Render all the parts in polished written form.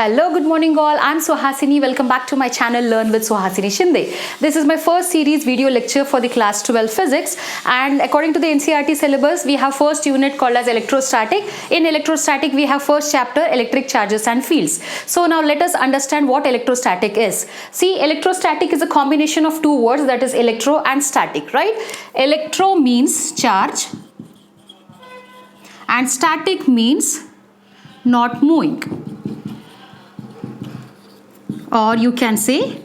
Hello, good morning all. I'm Suhasini. Welcome back to my channel Learn with Suhasini Shinde. This is my first series video lecture for the class 12 physics, and according to the NCERT syllabus we have first unit called as electrostatic. In electrostatic we have first chapter electric charges and fields. So now let us understand what electrostatic is. See, electrostatic is a combination of two words, that is electro and static, right? Electro means charge and static means not moving, or you can say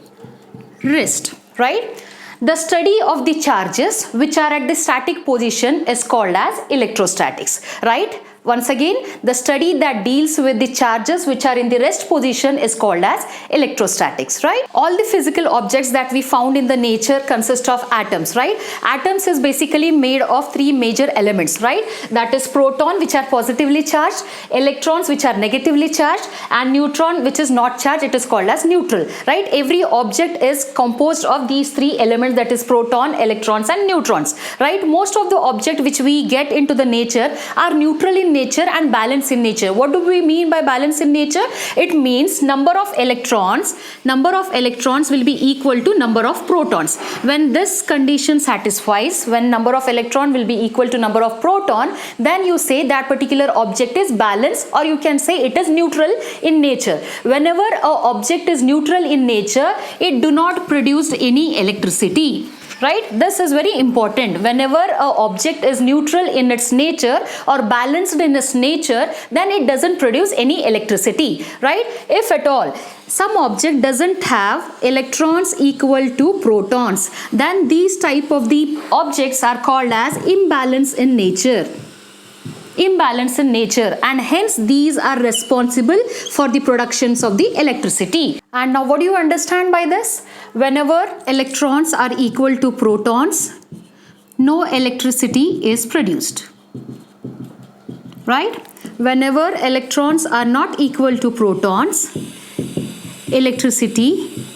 rest, right? The study of the charges which are at the static position is called as electrostatics, right? Once again, the study that deals with the charges which are in the rest position is called as electrostatics, right? All the physical objects that we found in the nature consist of atoms, right? Atoms is basically made of three major elements, right? That is proton, which are positively charged, electrons which are negatively charged, and neutron which is not charged, it is called as neutral, right? Every object is composed of these three elements, that is proton, electrons and neutrons, right? Most of the objects which we get into the nature are neutral in nature and balance in nature. What do we mean by balance in nature? It means number of electrons will be equal to number of protons. When this condition satisfies, when number of electron will be equal to number of proton, then you say that particular object is balanced, or you can say it is neutral in nature. Whenever an object is neutral in nature, it do not produce any electricity, right? This is very important. Whenever an object is neutral in its nature or balanced in its nature, then it doesn't produce any electricity, right? If at all some object doesn't have electrons equal to protons, then these type of the objects are called as imbalance in nature. Imbalance in nature, and hence these are responsible for the productions of the electricity. And now what do you understand by this? Whenever electrons are equal to protons, no electricity is produced, right? Whenever electrons are not equal to protons, electricity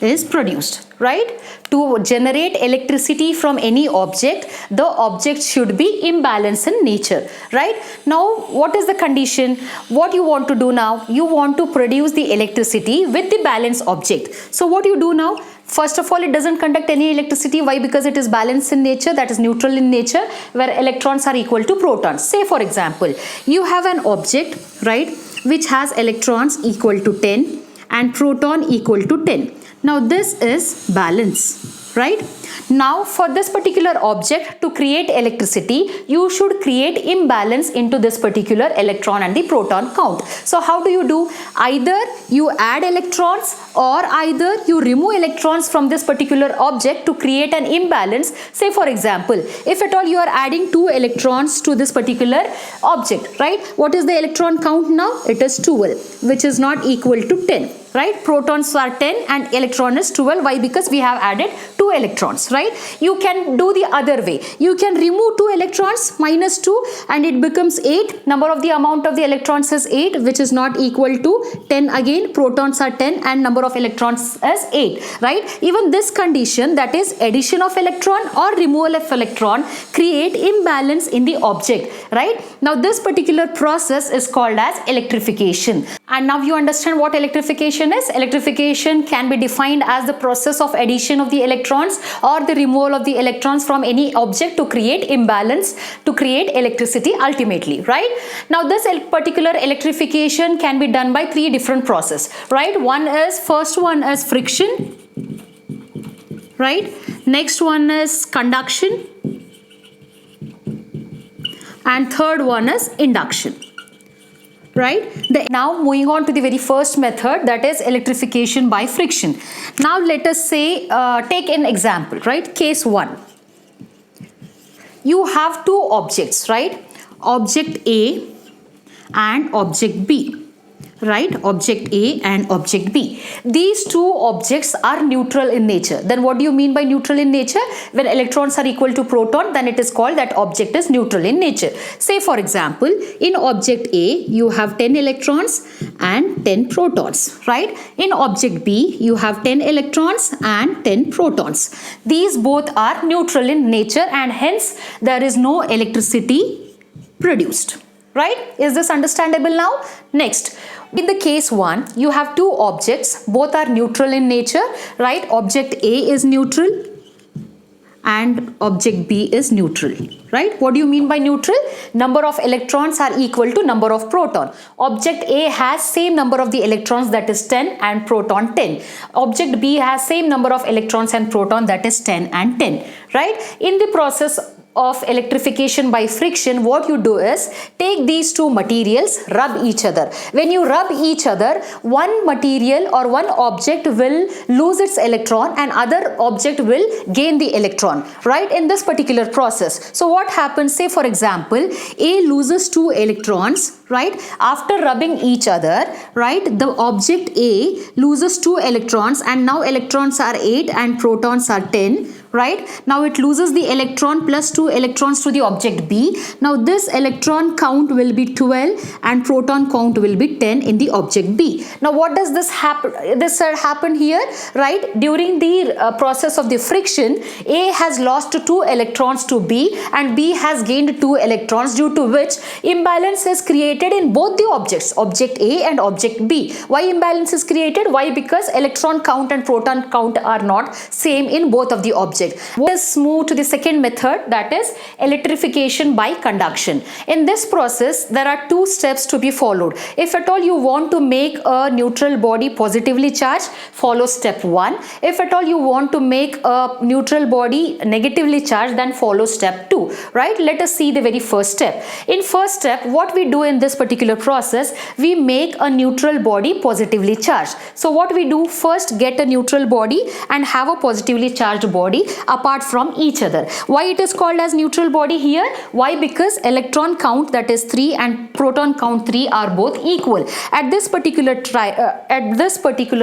is produced, right? To generate electricity from any object, the object should be imbalanced in nature, right? Now what is the condition? What you want to do now? You want to produce the electricity with the balanced object. So what you do now? First of all, it doesn't conduct any electricity. Why? Because it is balanced in nature, that is neutral in nature, where electrons are equal to protons. Say for example, you have an object, right, which has electrons equal to 10 and proton equal to 10. Now this is balance, right? Now for this particular object to create electricity, you should create imbalance into this particular electron and the proton count. So how do you do? Either you add electrons or either you remove electrons from this particular object to create an imbalance. Say for example, if at all you are adding 2 electrons to this particular object, right? What is the electron count now? It is 12, which is not equal to 10. Right? Protons are 10 and electron is 12. Why? Because we have added 2 electrons, right? You can do the other way. You can remove 2 electrons, minus 2, and it becomes 8. Number of the amount of the electrons is 8, which is not equal to 10 again. Protons are 10 and number of electrons is 8, right? Even this condition, that is addition of electron or removal of electron, create imbalance in the object, right? Now this particular process is called as electrification. And now you understand what electrification is. Electrification can be defined as the process of addition of the electrons or the removal of the electrons from any object to create imbalance, to create electricity ultimately, right? Now this particular electrification can be done by 3 different processes, right? First one is friction, right? Next one is conduction, and third one is induction, right? Now moving on to the very first method, that is electrification by friction. Now let us say, take an example, right? Case 1. You have 2 objects, right? Object A and object B. Right? Object A and object B. These 2 objects are neutral in nature. Then what do you mean by neutral in nature? When electrons are equal to proton, then it is called that object is neutral in nature. Say for example, in object A, you have 10 electrons and 10 protons, right? In object B, you have 10 electrons and 10 protons. These both are neutral in nature and hence there is no electricity produced. Right? Is this understandable now? Next, In the case 1, you have two objects, both are neutral in nature, right? Object A is neutral and object B is neutral, right? What do you mean by neutral? Number of electrons are equal to number of proton. Object A has same number of the electrons, that is 10, and proton 10. Object B has same number of electrons and proton, that is 10 and 10, right? In the process of electrification by friction, what you do is take these two materials, rub each other. When you rub each other, one material or one object will lose its electron and other object will gain the electron, right, in this particular process. So what happens, say for example, A loses 2 electrons, right? After rubbing each other, right, the object A loses 2 electrons and now electrons are 8 and protons are 10, right? Now it loses the electron plus 2 electrons to the object B. Now this electron count will be 12 and proton count will be 10 in the object B. Now what does this happen? This happened here, right? During the process of the friction, A has lost 2 electrons to B and B has gained 2 electrons, due to which imbalance is created in both the objects, object A and object B. Why imbalance is created? Why? Because electron count and proton count are not same in both of the objects. Let us move to the second method, that is electrification by conduction. In this process, there are 2 steps to be followed. If at all you want to make a neutral body positively charged, follow step 1. If at all you want to make a neutral body negatively charged, then follow step 2, right? Let us see the very first step. In first step, what we do in this particular process, we make a neutral body positively charged. So what we do, first get a neutral body and have a positively charged body apart from each other. Why it is called as neutral body here? Why? Because electron count, that is 3, and proton count 3 are both equal. At this particular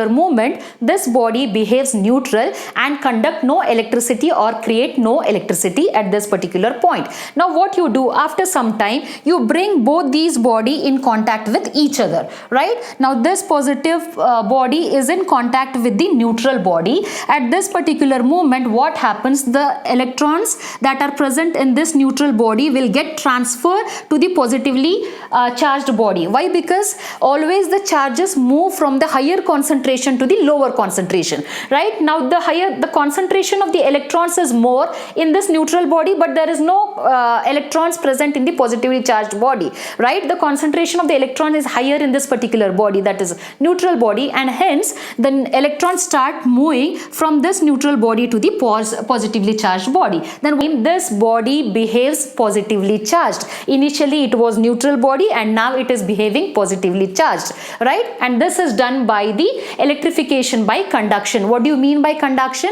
moment, this body behaves neutral and conduct no electricity or create no electricity at this particular point. Now what you do, after some time, you bring both these body in contact with each other, right? Now this positive body is in contact with the neutral body. At this particular moment, what happens, the electrons that are present in this neutral body will get transferred to the positively charged body. Why? Because always the charges move from the higher concentration to the lower concentration, right? Now the concentration of the electrons is more in this neutral body, but there is no electrons present in the positively charged body, right? The concentration of the electron is higher in this particular body, that is neutral body, and hence the electrons start moving from this neutral body to the positively charged body. Then when this body behaves positively charged, initially it was neutral body and now it is behaving positively charged, right? And this is done by the electrification by conduction. What do you mean by conduction?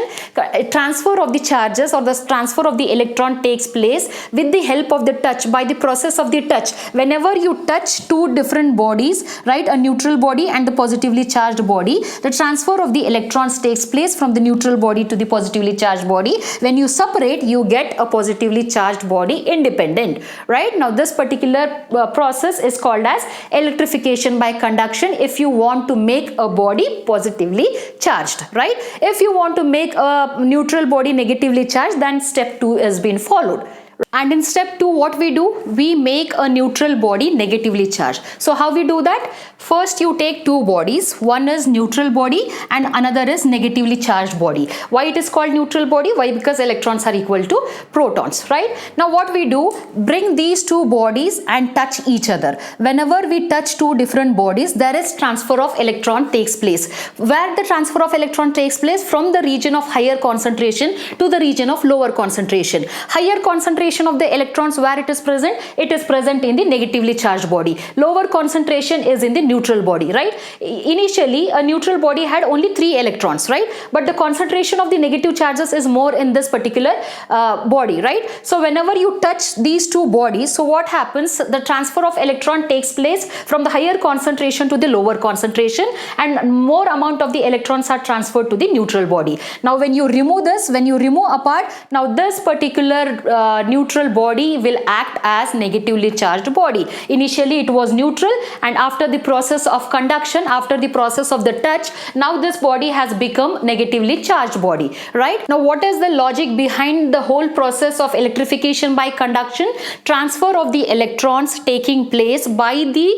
Transfer of the charges or the transfer of the electron takes place with the help of the touch, by the process of the touch. Whenever you touch 2 different bodies, right, a neutral body and the positively charged body, the transfer of the electrons takes place from the neutral body to the positively charged body. When you separate, you get a positively charged body independent, right? Now this particular process is called as electrification by conduction if you want to make a body positively charged, right? If you want to make a neutral body negatively charged, then step 2 is being followed. And in step 2, what we do, we make a neutral body negatively charged. So how we do that? First you take 2 bodies, one is neutral body and another is negatively charged body. Why it is called neutral body? Why? Because electrons are equal to protons, right? Now what we do, bring these 2 bodies and touch each other. Whenever we touch 2 different bodies, there is transfer of electron takes place. Where the transfer of electron takes place? From the region of higher concentration to the region of lower concentration. Higher concentration of the electrons, where it is present? It is present in the negatively charged body. Lower concentration is in the neutral body, right? Initially a neutral body had only 3 electrons, right? But the concentration of the negative charges is more in this particular body, right? So whenever you touch these 2 bodies, so what happens? The transfer of electron takes place from the higher concentration to the lower concentration, and more amount of the electrons are transferred to the neutral body. Now when you remove this, when you remove apart, now this particular neutral body will act as negatively charged body. Initially it was neutral, and after the process of conduction, after the process of the touch, now this body has become negatively charged body, right? Now what is the logic behind the whole process of electrification by conduction? Transfer of the electrons taking place by the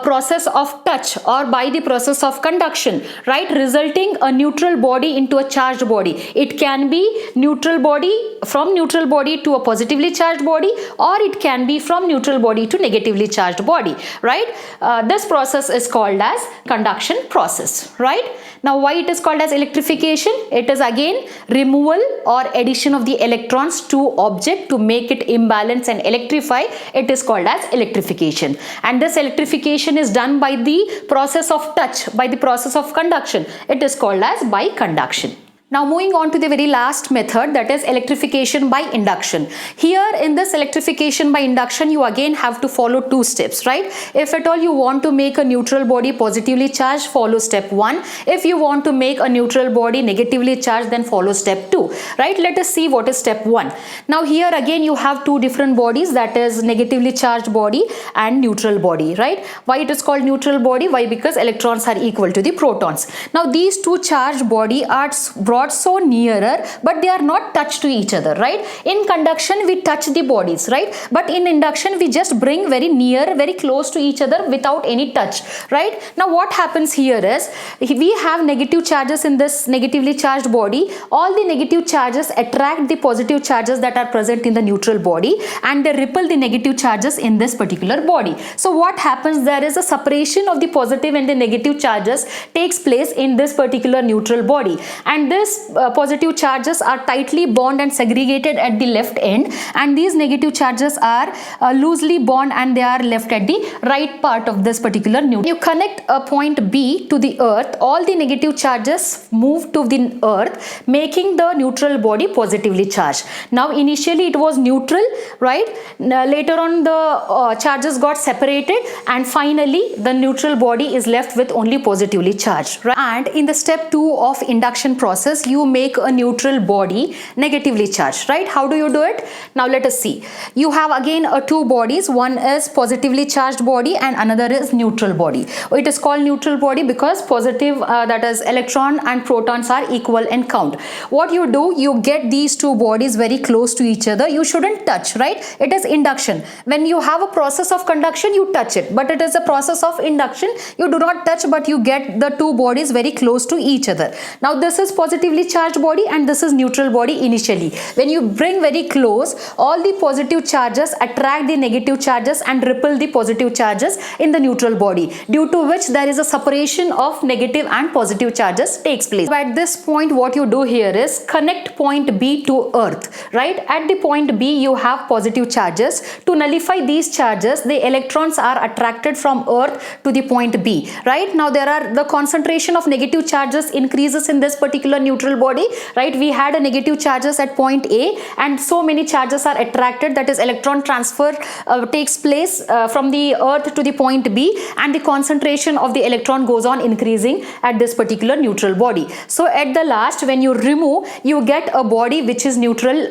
process of touch or by the process of conduction, right, resulting a neutral body into a charged body. It can be neutral body, from neutral body to a positively charged body, or it can be from neutral body to negatively charged body, right? This process is called as conduction process, right? Now why it is called as electrification? It is again removal or addition of the electrons to object to make it imbalance and electrify. It is called as electrification, and this electrification is done by the process of touch, by the process of conduction. It is called as by conduction. Now moving on to the very last method, that is electrification by induction. Here in this electrification by induction, you again have to follow two steps, right? If at all you want to make a neutral body positively charged, follow step 1. If you want to make a neutral body negatively charged, then follow step 2, right? Let us see what is step 1. Now here again you have two different bodies, that is negatively charged body and neutral body, right? Why it is called neutral body? Why? Because electrons are equal to the protons. Now these two charged body are brought so nearer, but they are not touched to each other, right? In conduction we touch the bodies, right? But in induction we just bring very near, very close to each other without any touch, right? Now what happens here is, we have negative charges in this negatively charged body. All the negative charges attract the positive charges that are present in the neutral body, and they repel the negative charges in this particular body. So what happens, there is a separation of the positive and the negative charges takes place in this particular neutral body, and this positive charges are tightly bound and segregated at the left end, and these negative charges are loosely bound and they are left at the right part of this particular neutral. You connect a point B to the earth, all the negative charges move to the earth, making the neutral body positively charged. Now initially it was neutral, right? Later on the charges got separated, and finally the neutral body is left with only positively charged, right? And in the step 2 of induction process, you make a neutral body negatively charged, right? How do you do it? Now let us see. You have again two bodies. One is positively charged body and another is neutral body. It is called neutral body because positive, that is electron and protons, are equal in count. What you do, you get these two bodies very close to each other. You shouldn't touch, right? It is induction. When you have a process of conduction, you touch it, but it is a process of induction. You do not touch, but you get the two bodies very close to each other. Now this is positively charged body and this is neutral body initially. When you bring very close, all the positive charges attract the negative charges and repel the positive charges in the neutral body, due to which there is a separation of negative and positive charges takes place. So at this point what you do here is connect point B to earth, right? At the point B you have positive charges. To nullify these charges, the electrons are attracted from earth to the point B, right? Now there are the concentration of negative charges increases in this particular neutral body, right? We had a negative charges at point A and so many charges are attracted, that is electron transfer takes place from the earth to the point B, and the concentration of the electron goes on increasing at this particular neutral body. So at the last, when you remove, you get a body which is neutral.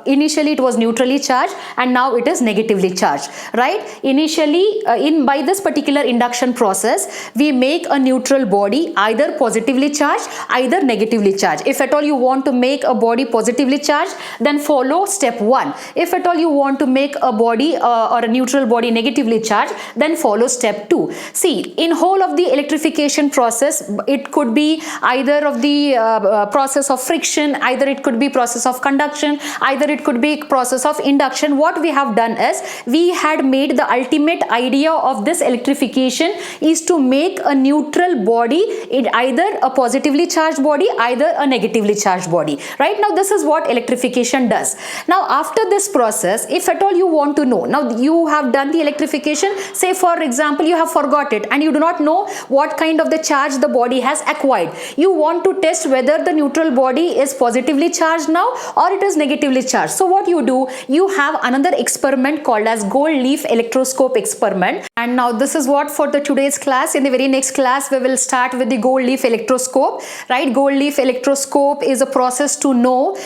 Initially it was neutrally charged and now it is negatively charged, right? Initially by this particular induction process, we make a neutral body either positively charged, either negatively charged. If at all you want to make a body positively charged, then follow step 1. If at all you want to make a body or a neutral body negatively charged, then follow step 2. See, in whole of the electrification process, it could be either of the process of friction, either it could be process of conduction, either it could be process of induction. What we have done is, we had made the ultimate idea of this electrification is to make a neutral body in either a positively charged body, either a negatively charged body, right? Now this is what electrification does. Now after this process, if at all you want to know, now you have done the electrification, say for example you have forgot it and you do not know what kind of the charge the body has acquired. You want to test whether the neutral body is positively charged now or it is negatively charged. So what you do, you have another experiment called as gold leaf electroscope experiment. And now this is what for the today's class. In the very next class we will start with the gold leaf electroscope, right? Gold leaf electroscope electroscope is a process to know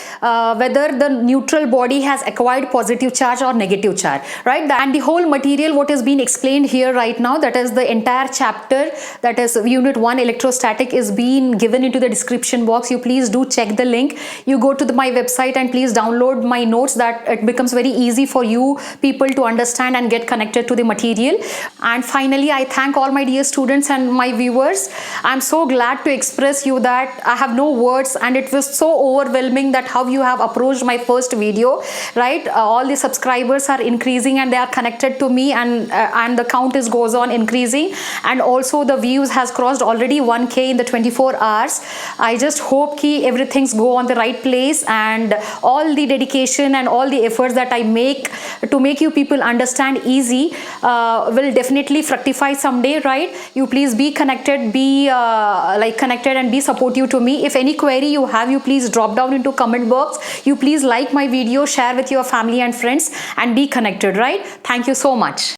whether the neutral body has acquired positive charge or negative charge, right? And the whole material what is being explained here right now, that is the entire chapter, that is unit 1 electrostatic, is being given into the description box. You please do check the link. You go to my website and please download my notes, that it becomes very easy for you people to understand and get connected to the material. And finally, I thank all my dear students and my viewers. I'm so glad to express you that I have no words, and it was so overwhelming that how you have approached my first video, right? All the subscribers are increasing and they are connected to me, and the count is goes on increasing, and also the views has crossed already 1K in the 24 hours. I just hope ki everything's go on the right place, and all the dedication and all the efforts that I make to make you people understand easy will definitely fructify someday, right? You please be connected, be connected and be supportive to me. If any query you have, you please drop down into comment box. You please like my video, share with your family and friends, and be connected, right? Thank you so much.